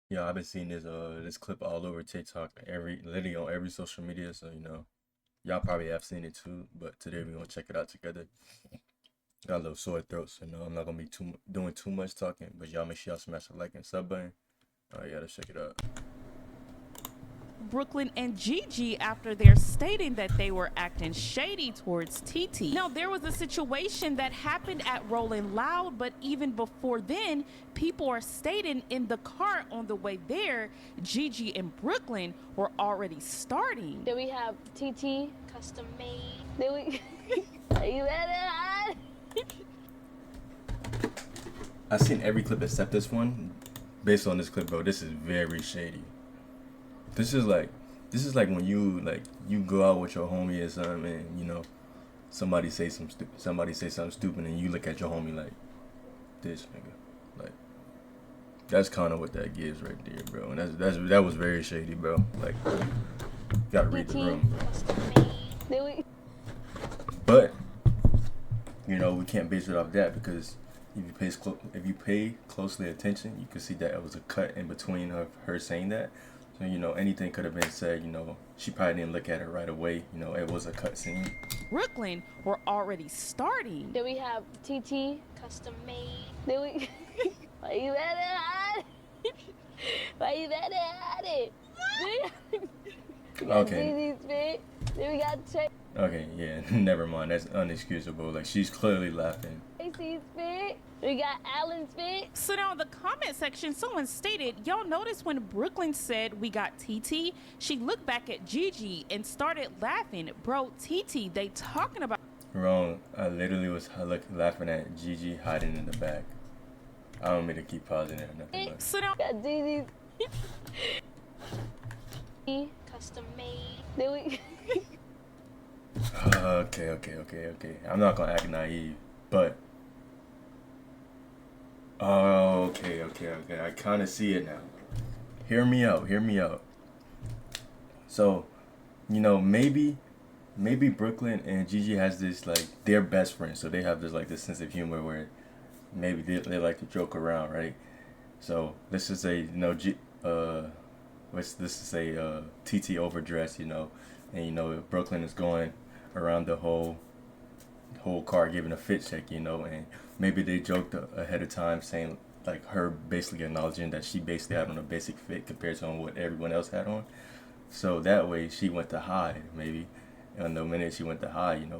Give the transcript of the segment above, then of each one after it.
Yeah, I've been seeing this clip all over TikTok, literally on every social media. So y'all probably have seen it too. But today we're gonna check it out together. Got a little sore throat, so I'm not gonna be doing too much talking. But y'all make sure y'all smash the like and sub button. All right, yeah, let's check it out. Brooklyn and GiGi after they're stating that they were acting shady towards TT. Now, there was a situation that happened at Rolling Loud, but even before then, people are stating in the car on the way there, GiGi and Brooklyn were already starting. Then we have TT, custom made. Then we, are you ready? I've seen every clip except this one. Based on this clip, bro, this is very shady. This is like when you go out with your homie or something, and somebody say something stupid, and you look at your homie like this nigga, like that's kind of what that gives right there, bro. And that was very shady, bro. Like, gotta read the room, bro. Then we, But we can't base it off that because if you pay closely attention, you can see that it was a cut in between of her saying that. So anything could have been said. She probably didn't look at it right away. It was a cut scene. Brooklyn were already starting. then we have TT, custom made. Then we, are you ready? Are you ready? We got Okay. GG's fit. Then we got Okay, yeah, never mind. That's unexcusable. Like, she's clearly laughing. Tracy's fit. We got Alan's fit. So now in the comment section, someone stated, y'all notice when Brooklyn said we got TT, she looked back at GiGi and started laughing. Bro, TT, they talking about. Wrong. I literally was laughing at GiGi hiding in the back. I don't mean to keep pausing it or nothing. But... So now Got GG's. Custom made. Then we, Okay. I'm not gonna act naive, but okay. I kind of see it now. Hear me out. So, maybe Brooklyn and GiGi has this, like, they're best friends, so they have this sense of humor where maybe they like to joke around, right? So let's just say let's just say TT overdressed, and Brooklyn is going around the whole car giving a fit check, and maybe they joked ahead of time saying, like, her basically acknowledging that she basically had on a basic fit compared to what everyone else had on. So that way she went to hide, maybe. And the minute she went to hide,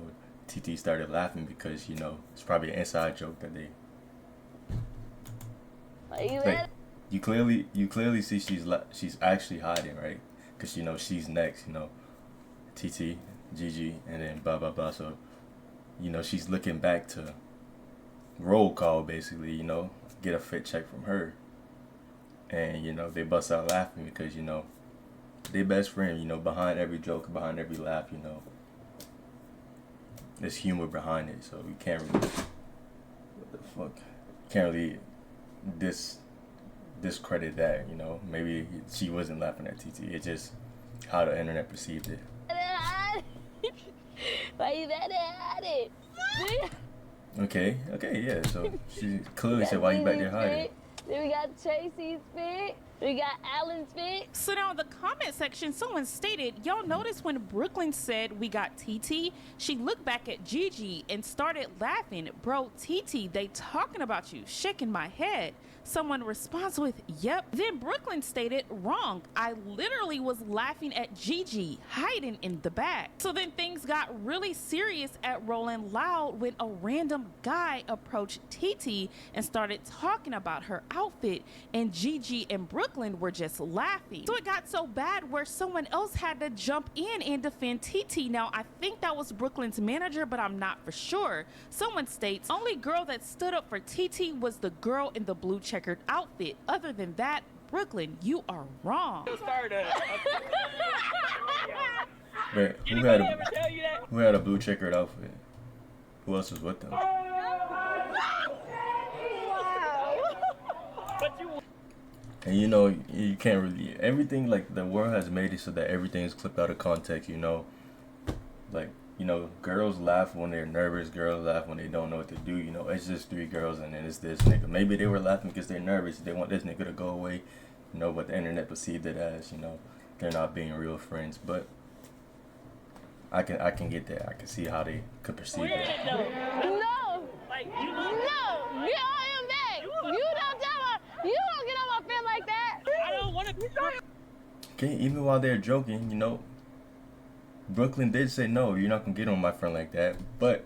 TT started laughing because, it's probably an inside joke that they... are you Like, ready? you clearly see she's actually hiding, right? Because, she's next, TT, GiGi, and then blah, blah, blah. So, she's looking back to roll call, basically, get a fit check from her. And, they bust out laughing because, they best friend, behind every joke, behind every laugh, there's humor behind it. So you can't really, what the fuck? Can't really discredit that, Maybe she wasn't laughing at TT. It's just how the internet perceived it. Are you ready? Okay, yeah. So she clearly said, "Why you back there hiding?" Then we got Tracy's fit. We got Alan's fit. So now in the comment section, someone stated, y'all notice when Brooklyn said we got TT, she looked back at GiGi and started laughing. Bro, TT, they talking about you. Shaking my head. Someone responds with, yep. Then Brooklyn stated, wrong. I literally was laughing at GiGi, hiding in the back. So then things got really serious at Rolling Loud when a random guy approached TT and started talking about her outfit, and GiGi and Brooklyn were just laughing. So it got so bad where someone else had to jump in and defend TT. Now, I think that was Brooklyn's manager, but I'm not for sure. Someone states, only girl that stood up for TT was the girl in the blue checkered outfit. Other than that, Brooklyn, you are wrong. Wait, who had a blue checkered outfit? Who else was with them? And you can't really, everything, like, the world has made it so that everything is clipped out of context, like, girls laugh when they're nervous, girls laugh when they don't know what to do, it's just three girls and then it's this nigga. Maybe they were laughing because they're nervous, they want this nigga to go away, you know, what the internet perceived it as, you know, they're not being real friends. But I can get that. I can see how they could perceive that. No. Like you. No. Get on him back. You don't tell her. You don't get on my friend like that. I don't want to be. Okay, even while they're joking, you know, Brooklyn did say no, you're not gonna get on my friend like that. But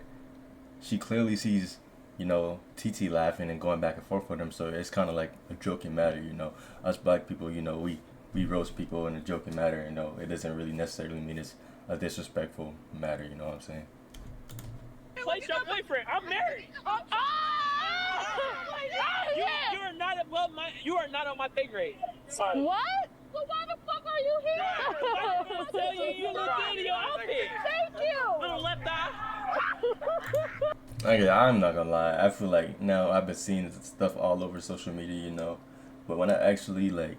she clearly sees, you know, TT laughing and going back and forth with him, so it's kind of like a joking matter, you know. Us black people, you know, we roast people in a joking matter, you know. It doesn't really necessarily mean it's a disrespectful matter, you know what I'm saying? Place your boyfriend. I'm married. You are not above my. You are not on my pay grade. Sorry. What? Well, why the fuck are you here? I'm gonna tell you, you look good in your outfit. Thank you. Little left eye. Okay, I'm not gonna lie. I feel like now I've been seeing stuff all over social media, you know, but when I actually like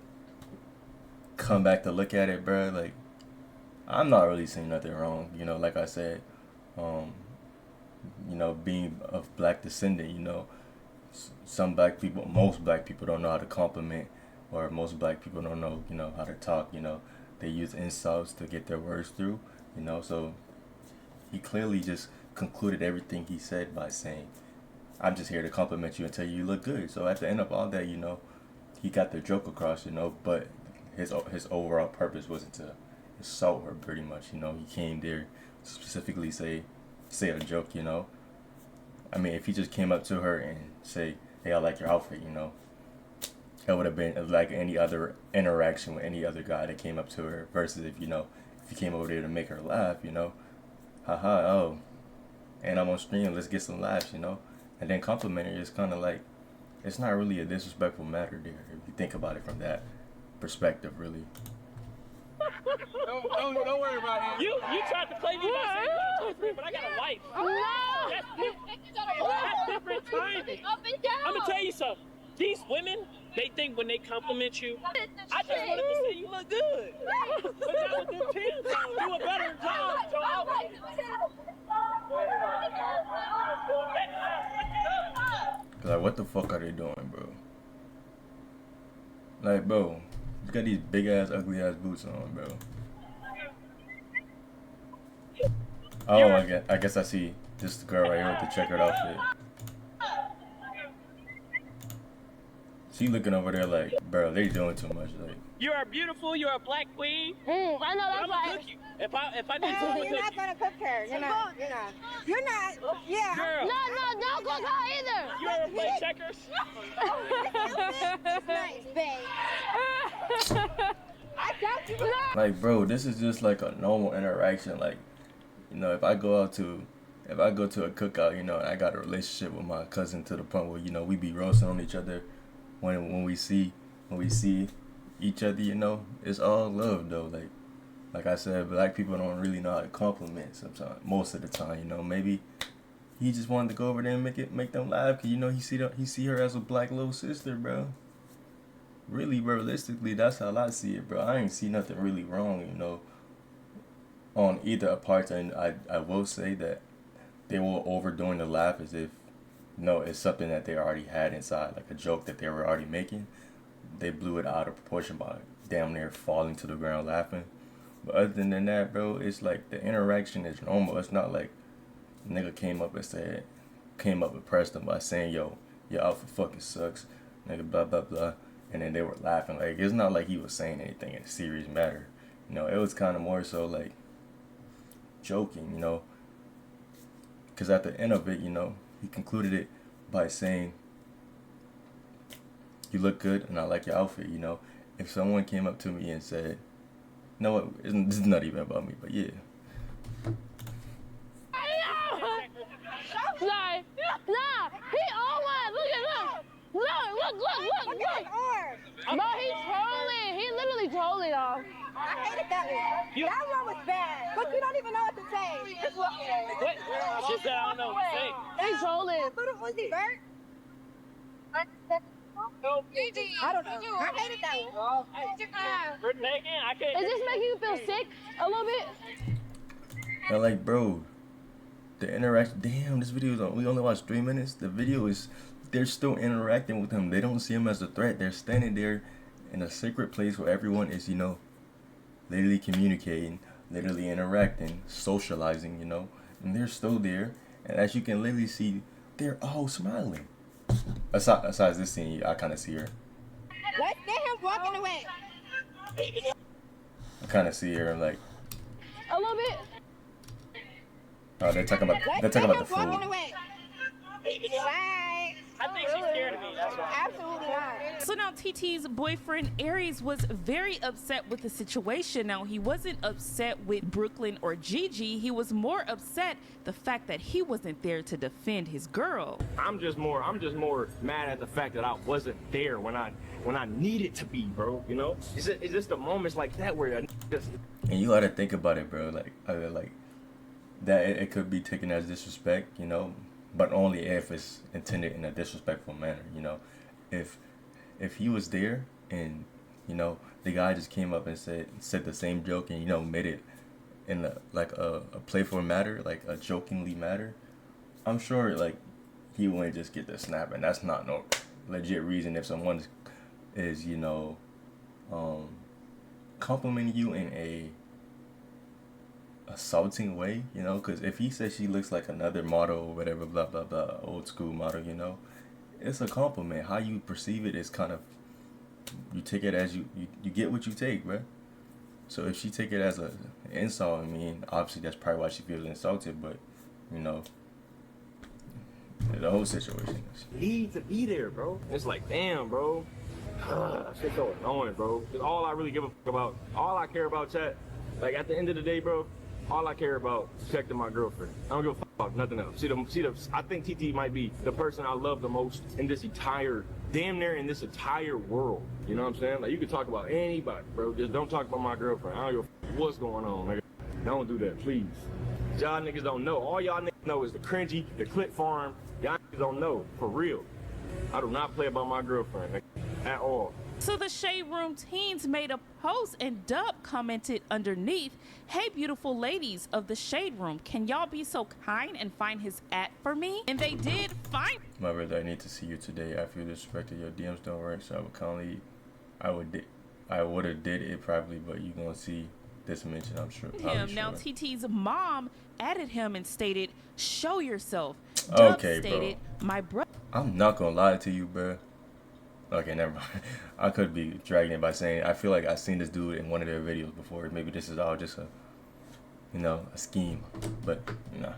come back to look at it, bro, like I'm not really seeing nothing wrong, you know. Like I said, you know, being of black descendant, you know, some black people, most black people don't know how to compliment, or most black people don't know, you know, how to talk, you know. They use insults to get their words through, you know. So he clearly just concluded everything he said by saying, I'm just here to compliment you and tell you you look good. So at the end of all that, you know, he got the joke across, you know, but his overall purpose wasn't to insult her, pretty much, you know. He came there to specifically say a joke, you know. I mean, if he just came up to her and say, hey, I like your outfit, you know, it would have been like any other interaction with any other guy that came up to her, versus if, you know, if he came over there to make her laugh, you know, haha, oh, and I'm on stream, let's get some laughs, you know, and then compliment her is kind of like, it's not really a disrespectful matter there, if you think about it from that perspective, really. Don't worry about it. You tried to play me by saying, but I got a wife. No. That's different timing. I'm gonna tell you something. These women, they think when they compliment you, I just wanted to say you look good. But that was their chance. Do a better job. Like, what the fuck are they doing, bro? Like, bro, you got these big ass, ugly ass boots on, bro. Oh, I guess I see this girl right here with the checkered outfit. She looking over there like, bro, they doing too much. Like, you are beautiful. You're a black queen. I know I'm that's gonna right. cook you. If I need to, You're not gonna cook her. You're not. Yeah. Girl, No, don't cook her either. you ever play checkers? It's nice, babe. I got you. like, bro, this is just like a normal interaction. Like, you know, if I go to a cookout, you know, and I got a relationship with my cousin to the point where, you know, we be roasting on each other when we see each other, you know, it's all love though. Like I said, black people don't really know how to compliment sometimes, most of the time, you know. Maybe he just wanted to go over there and make them laugh, cause, you know, he see her as a black little sister, bro. Really, realistically, that's how I see it, bro. I ain't see nothing really wrong, you know, on either part. And I will say that they were overdoing the laugh as if, no, it's something that they already had inside, like a joke that they were already making. They blew it out of proportion by damn near falling to the ground laughing. But other than that, bro, it's like the interaction is normal. It's not like nigga came up and pressed them by saying, yo, your outfit fucking sucks, nigga, blah, blah, blah. And then they were laughing. Like, it's not like he was saying anything in a serious matter. You know, it was kind of more so like joking, you know. Because at the end of it, you know, he concluded it by saying, you look good and I like your outfit, you know. If someone came up to me and said, no, what, this is not even about me, but yeah. Sorry. Nah, he on one. Look at him. Look. Bro, he's trolling. He literally trolling, y'all. I hated that one. That one was bad. But you don't even know what to say. Just walk away. What? She said I don't know what to say. He's trolling. Little Uzi Vert? No, I don't know. I hated that one. Megan, I can't. Is this making you feel sick a little bit? And like, bro, the interaction, damn, this video is we only watched 3 minutes. The video is, they're still interacting with him. They don't see him as a threat. They're standing there in a secret place where everyone is, you know, literally communicating, literally interacting, socializing, you know, and they're still there. And as you can literally see, they're all smiling. Besides this scene, I kind of see her. Let's get him walking away. I kind of see her like, A little bit. oh, they're talking about Let's the get him food. walking away. Right. I think she's scared of me. That's why. Absolutely not. So now TT's boyfriend Aries was very upset with the situation. Now he wasn't upset with Brooklyn or GiGi. He was more upset the fact that he wasn't there to defend his girl. I'm just more mad at the fact that I wasn't there when I needed to be, bro. You know, it's just the moments like that where I just. And you gotta think about it, bro. Like that it could be taken as disrespect, you know, but only if it's intended in a disrespectful manner, you know. If he was there and, you know, the guy just came up and said the same joke and, you know, made it in a playful matter, like a jokingly matter, I'm sure like he wouldn't just get the snap, and that's not no legit reason if someone is, you know, complimenting you in a assaulting way, you know, because if he says she looks like another model or whatever, blah blah blah, old school model, you know, it's a compliment. How you perceive it is kind of, you take it as you get what you take, bro. So if she take it as an insult, I mean, obviously that's probably why she feels insulted, but, you know, the whole situation is. Need to be there, bro. It's like, damn, bro. Shit's so annoying, bro. Cause all I really give a fuck about, all I care about, chat, like at the end of the day, bro, all I care about is protecting my girlfriend. I don't give a fuck about nothing else. I think TT might be the person I love the most in this entire, damn near in this entire world. You know what I'm saying? Like, you can talk about anybody, bro. Just don't talk about my girlfriend. I don't give a fuck what's going on, nigga. Don't do that, please. Y'all niggas don't know. All y'all niggas know is the cringy, the clip farm. Y'all niggas don't know, for real. I do not play about my girlfriend, nigga, at all. So the Shade Room teens made a post and Dub commented underneath, "Hey beautiful ladies of the Shade Room, can y'all be so kind and find his @ for me?" And they did find. My brother, I need to see you today. I feel disrespected. Your DMs don't work, so I would have did it probably, but you gonna see this mention, I'm sure. Him. Now TT's mom added him and stated, "Show yourself." Okay, stated, bro. "My brother." I'm not gonna lie to you, bro. Okay, never mind. I could be dragging it by saying I feel like I've seen this dude in one of their videos before. Maybe this is all just a, you know, a scheme. But nah.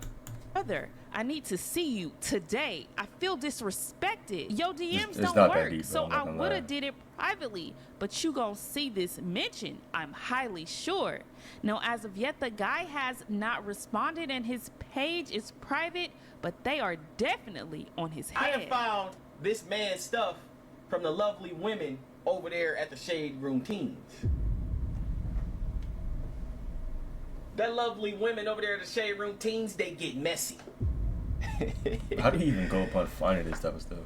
Brother, I need to see you today. I feel disrespected. Yo, DMs It's don't not that work, deep, bro. so I'm not I gonna would lie. have did it privately. But you gonna see this mention, I'm highly sure. Now, as of yet, the guy has not responded, and his page is private, but they are definitely on his I head. have found this man's stuff from the lovely women over there at the Shade Room Teens. The lovely women over there at the Shade Room Teens, they get messy. How do you even go upon finding this type of stuff?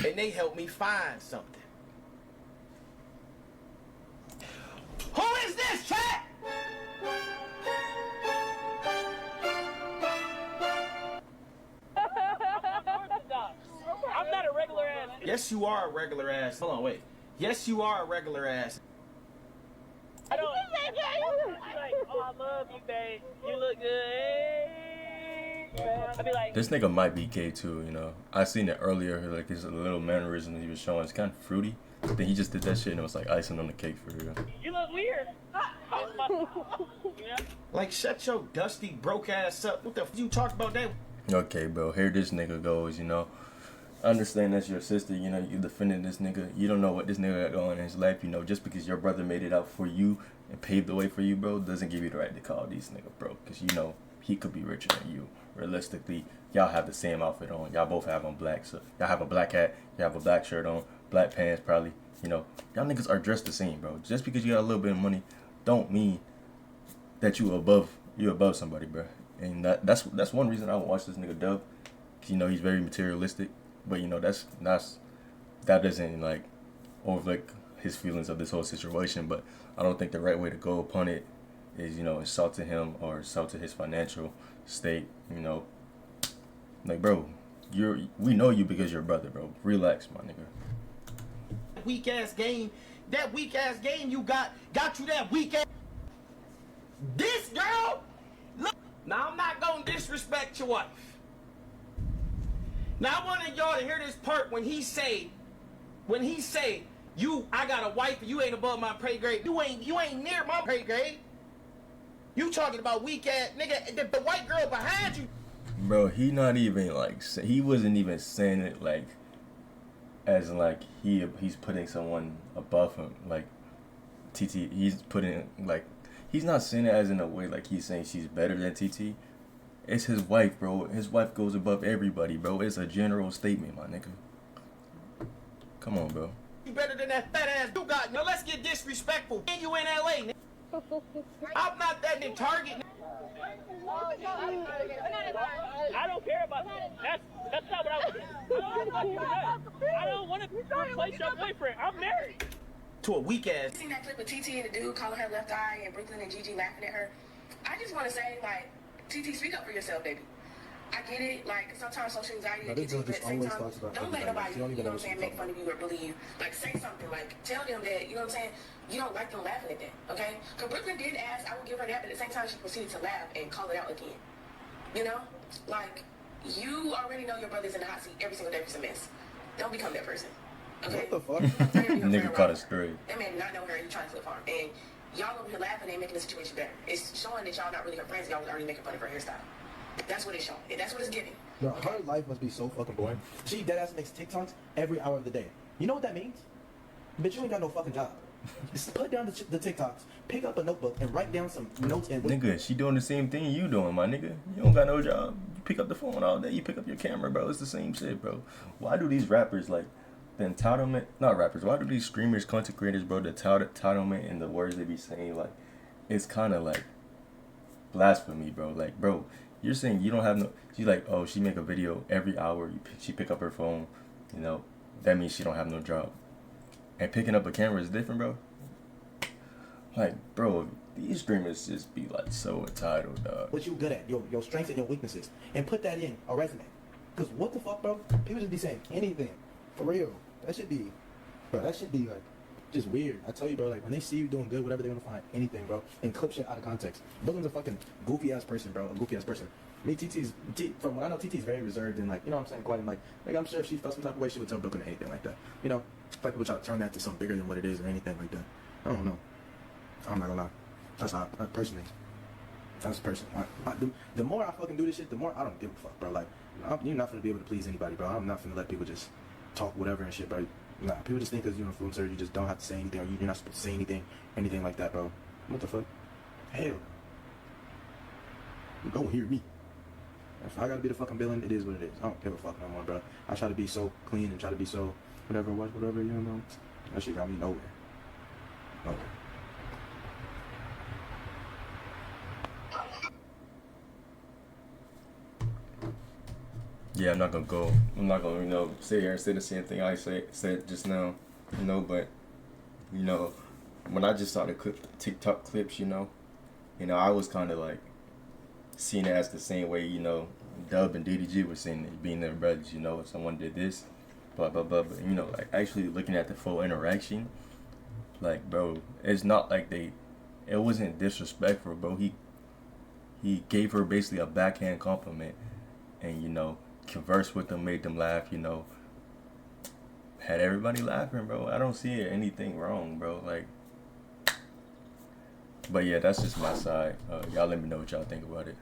And they help me find something. Who is this, chat? I'm not a regular ass. Yes, you are a regular ass. Hold on, wait. Yes, you are a regular ass. I don't. Like, oh, I love you, babe. You look good. Hey. I'd be like, This nigga might be gay too, you know. I seen it earlier, like his little mannerism he was showing. It's kind of fruity. Then he just did that shit and it was like icing on the cake for real. you look weird. Yeah. Like, shut your dusty, broke ass up. What the f you talk about that? Okay, bro, here this nigga goes, you know. I understand that's your sister, you know, you defending this nigga. You don't know what this nigga got going in his life, you know. Just because your brother made it out for you and paved the way for you, bro, doesn't give you the right to call these niggas broke. Because, you know, he could be richer than you. Realistically, y'all have the same outfit on. Y'all both have on black. So y'all have a black hat, you have a black shirt on, black pants probably. You know, y'all niggas are dressed the same, bro. Just because you got a little bit of money don't mean that you're above somebody, bro. And that's one reason I watch this nigga Dub. Cause, you know, he's very materialistic. But, you know, that doesn't, like, overlook his feelings of this whole situation. But I don't think the right way to go upon it is, you know, insulting him or insulting his financial state, you know. Like, bro, we know you because you're a brother, bro. Relax, my nigga. Weak ass game that weak ass game you got you that weak ass. This girl, look. Now I'm not gonna disrespect your wife. Now I wanted y'all to hear this part when he say, I got a wife and you ain't above my pay grade. You ain't near my pay grade. You talking about weak ass nigga, the white girl behind you. Bro, he not even like, he wasn't even saying it like, as in like he's putting someone above him, like TT. He's putting like, he's not saying it as in a way like he's saying she's better than TT. It's his wife, bro. His wife goes above everybody, bro. It's a general statement, my nigga. Come on, bro. You better than that fat ass you got. Now let's get disrespectful. And you in LA, nigga. I'm not that in Target. I don't care about that. That's not what I was doing. I don't want to replace your boyfriend. I'm married. To a weak ass. Seen that clip of TT and the dude calling her left eye and Brooklyn and GiGi laughing at her. I just want to say, like, TT, speak up for yourself, baby. I get it, like, sometimes social anxiety gets you, but at the same time, don't let nobody, you know what I'm saying, make fun of you or bully you. Like, say something, like, tell them that, you know what I'm saying, you don't like them laughing at that, okay? Because Brooklyn did ask, I would give her that, but at the same time, she proceeded to laugh and call it out again. You know? Like, you already know your brother's in the hot seat every single day for some mess. Don't become that person, okay? What the fuck? Nigga caught us straight. That man did not know her, he trying to flip harm. And y'all over here laughing ain't making the situation better. It's showing that y'all not really her friends, y'all was already making fun of her hairstyle. That's what it's showing. That's what it's giving. Bro, her life must be so fucking boring. She deadass makes TikToks every hour of the day. You know what that means? Bitch, you ain't got no fucking job. Just put down the TikToks, pick up a notebook, and write down some notes. And nigga, she doing the same thing you doing, my nigga. You don't got no job. You pick up the phone all day. You pick up your camera, bro. It's the same shit, bro. Why do these rappers, like, the entitlement, not rappers, why do these streamers, content creators, bro, the entitlement and the words they be saying, like, it's kind of like blasphemy, bro. Like, bro, you're saying you don't have no, she's like, oh, she make a video every hour, she pick up her phone, you know, that means she don't have no job. And picking up a camera is different, bro. Like, bro, these streamers just be like so entitled, dog. What you good at, your strengths and your weaknesses, and put that in a resume. Because what the fuck, bro? People just be saying anything. For real. That should be, bro, that should be like, just weird. I tell you, bro, like, when they see you doing good, whatever, they're gonna find anything, bro, and clip shit out of context. Brooklyn's a fucking goofy ass person, bro, a goofy ass person. Me, from what I know, TT's very reserved and, like, you know what I'm saying, quiet, and like I'm sure if she felt some type of way, she would tell Brooklyn anything like that. You know, like people try to turn that to something bigger than what it is or anything like that. I don't know. I'm not gonna lie. That's how, personally, that's personally. The more I fucking do this shit, the more I don't give a fuck, bro. Like, you're not gonna be able to please anybody, bro. I'm not gonna let people just talk whatever and shit, bro. Nah, people just think because you're an influencer, you just don't have to say anything, or you're not supposed to say anything like that, bro. What the fuck? Hell. You don't hear me. If I gotta be the fucking villain, it is what it is. I don't give a fuck no more, bro. I try to be so clean and try to be so whatever, you know. That shit got me nowhere. Nowhere. Yeah, I'm not gonna, you know, sit here and say the same thing I said just now, you know, but, you know, when I just saw the TikTok clips, you know, I was kind of like seeing it as the same way, you know, Dub and DDG were seeing it, being their brothers, you know, if someone did this, blah, blah, blah, but, you know, like, actually looking at the full interaction, like, bro, it's not like it wasn't disrespectful, bro. He gave her basically a backhand compliment and, you know, conversed with them, made them laugh, you know, had everybody laughing, bro. I don't see anything wrong, bro. Like, but yeah, that's just my side. Y'all let me know what y'all think about it.